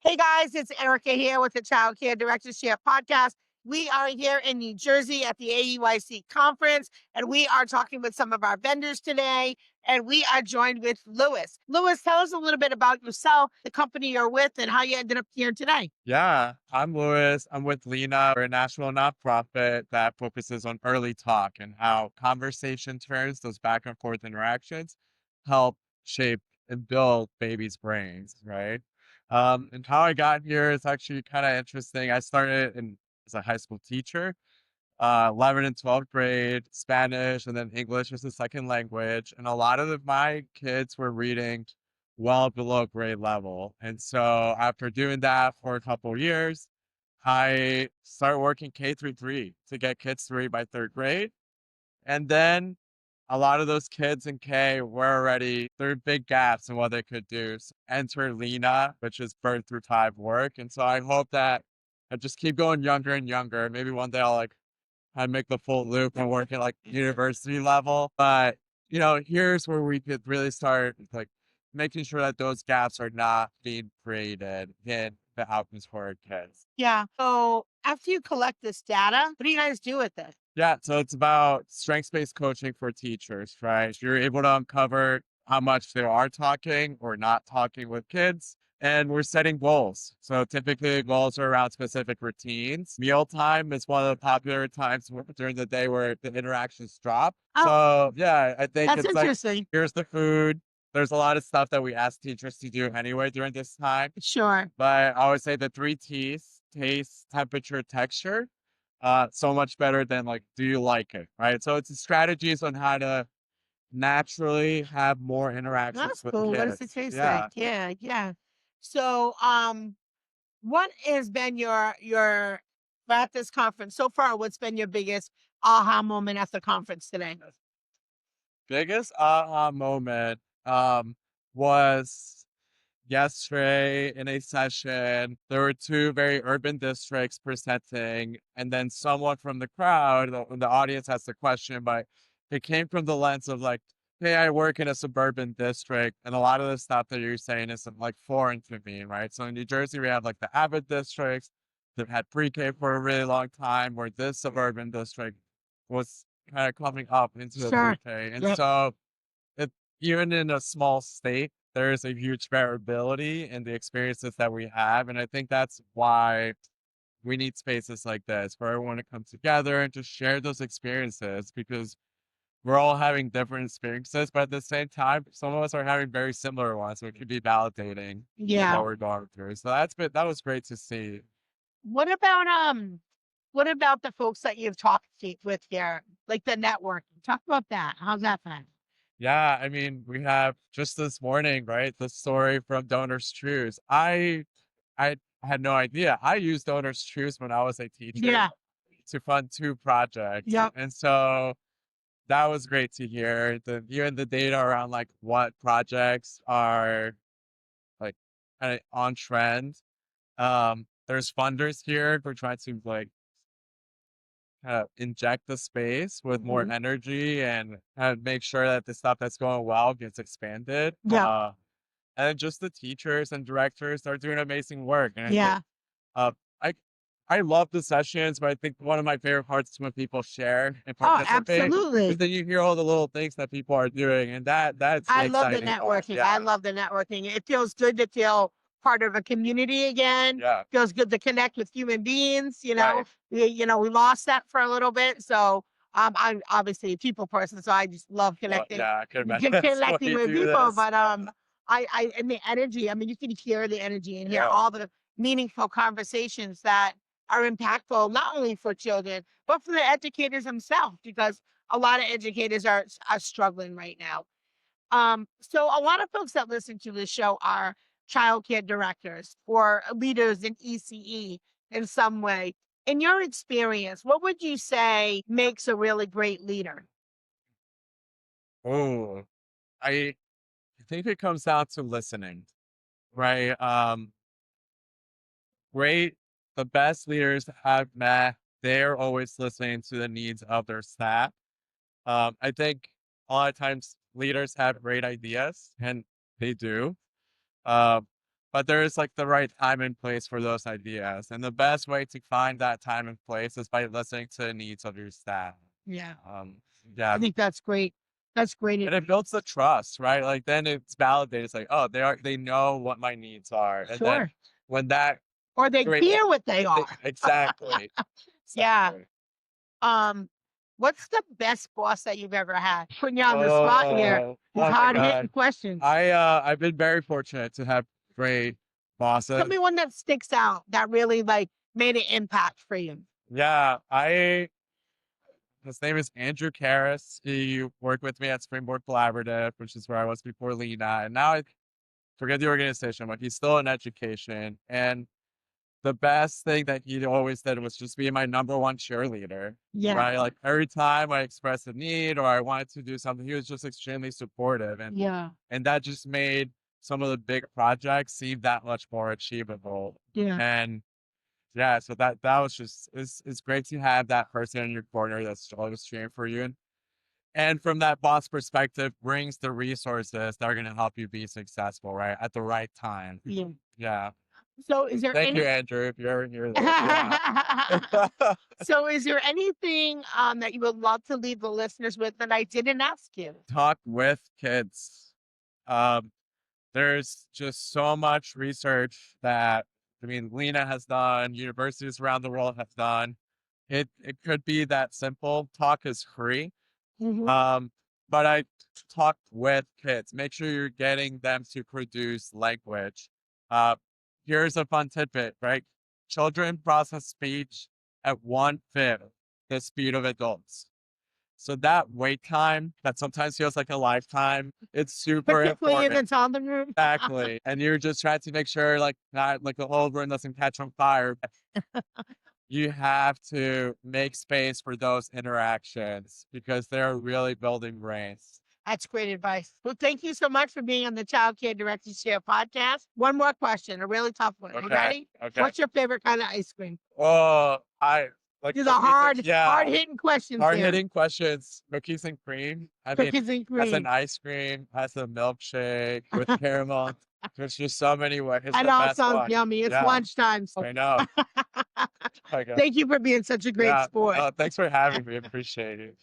Hey guys, it's Erica here with the Child Care Directorship Podcast. We are here in New Jersey at the AUIC conference, and we are talking with some of our vendors today. And we are joined with Lewis. Lewis, tell us a little bit about yourself, the company you're with, and how you ended up here today. Yeah, I'm Lewis. I'm with LENA. We're a national nonprofit that focuses on early talk and how conversation turns, those back and forth interactions, help shape and build babies' brains, right? And how I got here is actually kind of interesting. I started as a high school teacher, 11th and 12th grade, Spanish, and then English as a second language. And a lot of my kids were reading well below grade level. And so after doing that for a couple of years, I started working K through 3 to get kids to read by 3rd grade. And then a lot of those kids in K were already, there are big gaps in what they could do. So enter LENA, which is birth through 5 work. And so I hope that I just keep going younger and younger. Maybe one day I'll I'd make the full loop and work at like university level. But here's where we could really start like making sure that those gaps are not being created in the outcomes for our kids. Yeah. So after you collect this data, what do you guys do with it? Yeah, so it's about strengths-based coaching for teachers, right? If you're able to uncover how much they are talking or not talking with kids, and we're setting goals. So typically goals are around specific routines. Mealtime is one of the popular times during the day where the interactions drop. Oh, So yeah, I think that's it's like, interesting. here's the food. There's a lot of stuff that we ask teachers to do anyway during this time. Sure. But I always say the 3 T's: taste, temperature, texture. So much better than like, do you like it? Right. So it's strategies on how to naturally have more interactions That's with cool. What does it kids. taste like? Yeah. Yeah, yeah. So, what has been your at this conference so far? What's been your biggest aha moment at the conference today? Biggest aha moment was yesterday in a session. There were two very urban districts presenting, and then someone from the crowd, the audience asked the question, but it came from the lens of like, hey, I work in a suburban district, and a lot of the stuff that you're saying is like foreign to me, right? So in New Jersey, we have like the Avid districts that had pre-K for a really long time, where this suburban district was kind of coming up into the Sure. pre-K. And Yep. so it, even in a small state, there is a huge variability in the experiences that we have. And I think that's why we need spaces like this for everyone to come together and to share those experiences, because we're all having different experiences, but at the same time, some of us are having very similar ones, so it could be validating Yeah. what we're going through. So that was great to see. What about what about the folks that you've talked with here, like the networking? Talk about that. How's that been? Yeah, I mean, we have just this morning, right? The story from Donors Choose. I had no idea. I used Donors Choose when I was a teacher Yeah. to fund 2 projects. Yep. And so that was great to hear. Even the data around like what projects are like kind of on trend. There's funders here who are trying to like kind of inject the space with more Mhm. energy and kind of make sure that the stuff that's going well gets expanded. Yep. And then just the teachers and directors are doing amazing work. And I think Yeah. uh, I I love the sessions, but I think one of my favorite parts is when people share and Oh, participate, because absolutely. then you hear all the little things that people are doing, and that's the I love the exciting part. networking. I Yeah, love the networking. It feels good to feel part of a community again. yeah, Feels good to connect with human beings, you know. right. We lost that for a little bit. So I'm obviously a people person, so I just love Well, connecting yeah, I can imagine that's why connecting you with do people. this. But I and the energy, I mean, you can hear the energy and hear Yeah, all the meaningful conversations that are impactful, not only for children, but for the educators themselves, because a lot of educators are struggling right now. So a lot of folks that listen to this show are childcare directors or leaders in ECE in some way. In your experience, what would you say makes a really great leader? oh, I think it comes down to listening, right? Great, the best leaders I've met, they're always listening to the needs of their staff. I think a lot of times leaders have great ideas, and they do. Um, but there's like the right time and place for those ideas. And the best way to find that time and place is by listening to the needs of your staff. Yeah. Um, I yeah. think that's great. That's great And it builds the trust, right? Like then it's validated. It's like, oh, they know what my needs are. And then Sure. when that Or they great care what they are. exactly. Yeah. Exactly. Um, what's the best boss that you've ever had? Putting you on the spot here. Oh, These oh my hard hitting God. questions. I've been very fortunate to have great Tell bosses. me one that sticks out that really like made an impact for you. Yeah, his name is Andrew Karras. He worked with me at Springboard Collaborative, which is where I was before LENA. And now I forget the organization, but he's still in education. And the best thing that he always did was just be my number one cheerleader. Yeah. Right. Like every time I expressed a need or I wanted to do something, he was just extremely supportive. Yeah. And that just made some of the big projects seem that much more achievable. Yeah. And yeah, so that was just it's great to have that person in your corner that's always cheering for you. And from that boss perspective, brings the resources that are going to help you be successful, right? At the right time. Yeah. Yeah. So is there Thank you, any Andrew, if you ever hear this. Yeah. so is there anything that you would love to leave the listeners with that I didn't ask you? Talk with kids. Um, there's just so much research that I mean, Lena has done, universities around the world have done. It could be that simple. Talk is free. Mhm. But I talk with kids. Make sure you're getting them to produce language. Uh, here's a fun tidbit, right? Children process speech at 1/5 the speed of adults. So that wait time that sometimes feels like a lifetime, it's super Particularly if important. it's on the room. Exactly. And you're just trying to make sure like not like the whole room doesn't catch on fire. You have to make space for those interactions because they're really building brains. That's great advice. Well, thank you so much for being on the Child Care Directors Share podcast. One more question, a really tough one. You Okay. ready? Okay. What's your favorite kind of ice cream? Oh, I like These are cookies and- hard yeah, hitting questions hard here. hitting questions. Cookies and cream. I mean, Cookies and as an cream. ice cream, as a milkshake with caramel. There's just so many ways. It's That the all best sounds one. yummy. It's Yeah, lunchtime. So I know. Okay. thank you for being such a great Yeah. sport. Thanks for having me. Appreciate it.